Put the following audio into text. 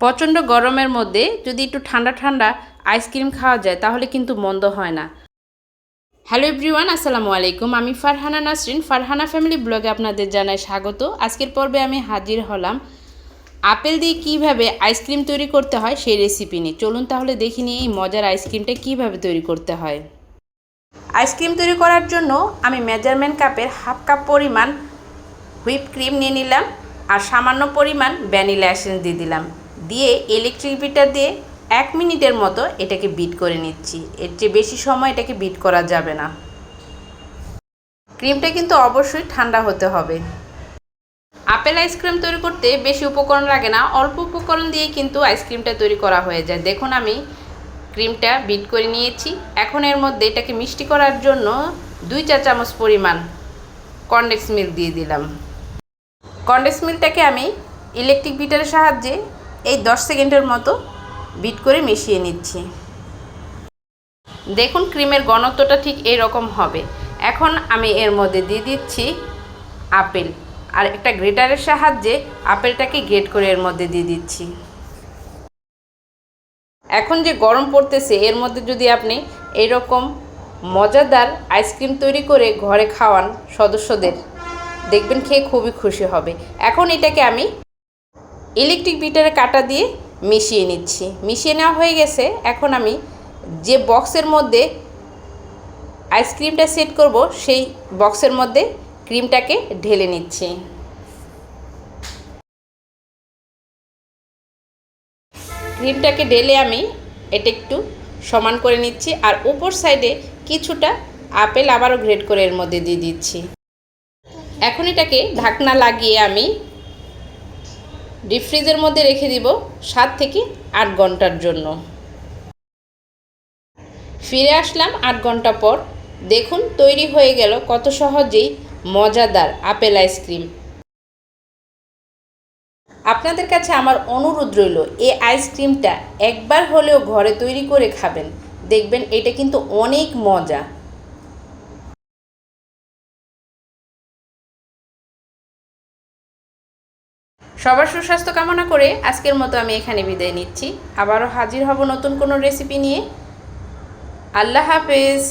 প্রচণ্ড গরমের মধ্যে যদি একটু ঠান্ডা ঠান্ডা আইসক্রিম খাওয়া যায় তাহলে কিন্তু মন্দ হয় না। হ্যালো এভরিওয়ান, আসসালামু আলাইকুম। আমি ফারহানা নাসরিন, ফারহানা ফ্যামিলি ব্লগে আপনাদের জানাই স্বাগত। আজকের পর্বে আমি হাজির হলাম আপেল দিয়ে কীভাবে আইসক্রিম তৈরি করতে হয় সেই রেসিপি নিয়ে। চলুন তাহলে দেখি নিয়ে এই মজার আইসক্রিমটা কীভাবে তৈরি করতে হয়। আইসক্রিম তৈরি করার জন্য আমি মেজারমেন্ট কাপের হাফ কাপ পরিমাণ হুইপ ক্রিম নিয়ে নিলাম আর সামান্য পরিমাণ ভ্যানিলা এসেন্স দিয়ে দিলাম। দিয়ে ইলেকট্রিক বিটার দিয়ে 1 মিনিটের মতো এটাকে বিট করে নিচ্ছি। এর চেয়ে বেশি সময় এটাকে বিট করা যাবে না। ক্রিমটা কিন্তু অবশ্যই ঠান্ডা হতে হবে। আপেল আইসক্রিম তৈরি করতে বেশি উপকরণ লাগে না, অল্প উপকরণ দিয়ে কিন্তু আইসক্রিমটা তৈরি করা হয়ে যায়। দেখুন আমি ক্রিমটা বিট করে নিয়েছি। এখন এর মধ্যে এটাকে মিষ্টি করার জন্য 2 চা চামচ পরিমাণ কনডেন্স মিল্ক দিয়ে দিলাম। কনডেন্স মিল্কটাকে আমি ইলেকট্রিক বিটারের সাহায্যে এই 10 সেকেন্ডের মতো বিট করে মিশিয়ে নিচ্ছি। দেখুন ক্রিমের ঘনত্বটা ঠিক এরকম হবে। এখন আমি এর মধ্যে দিয়ে দিচ্ছি আপেল, আর একটা গ্রেটারের সাহায্যে আপেলটাকে গ্রেট করে এর মধ্যে দিয়ে দিচ্ছি। এখন যে গরম পড়তেছে এর মধ্যে যদি আপনি এরকম মজাদার আইসক্রিম তৈরি করে ঘরে খাওয়ান সদস্যদের, দেখবেন খেয়ে খুবই খুশি হবে। এখন এটাকে আমি ইলেকট্রিক বিটারের কাঁটা দিয়ে মিশিয়ে নিচ্ছি। মিশিয়ে নেওয়া হয়ে গেছে। এখন আমি যে বক্সের মধ্যে আইসক্রিমটা সেট করব সেই বক্সের মধ্যে ক্রিমটাকে ঢেলে নিচ্ছি। ক্রিমটাকে ঢেলে আমি এটা একটু সমান করে নিচ্ছি, আর উপর সাইডে কিছুটা আপেল আবারও গ্রেট করে এর মধ্যে দিয়ে দিচ্ছি। এখন এটাকে ঢাকনা লাগিয়ে আমি ডিপ ফ্রিজের মধ্যে রেখে দিব 7 থেকে 8 ঘন্টার জন্য। ফিরে আসলাম 8 ঘন্টা পর। দেখুন তৈরি হয়ে গেল কত সহজেই মজাদার আপেল আইসক্রিম। আপনাদের কাছে আমার অনুরোধ রইল, এই আইসক্রিমটা একবার হলেও ঘরে তৈরি করে খাবেন, দেখবেন এটা কিন্তু অনেক মজা। সবার সুস্বাস্থ্য কামনা করে আজকের মতো আমি এখানে বিদায় নিচ্ছি। আবারও হাজির হব নতুন কোনো রেসিপি নিয়ে। আল্লাহ হাফেজ।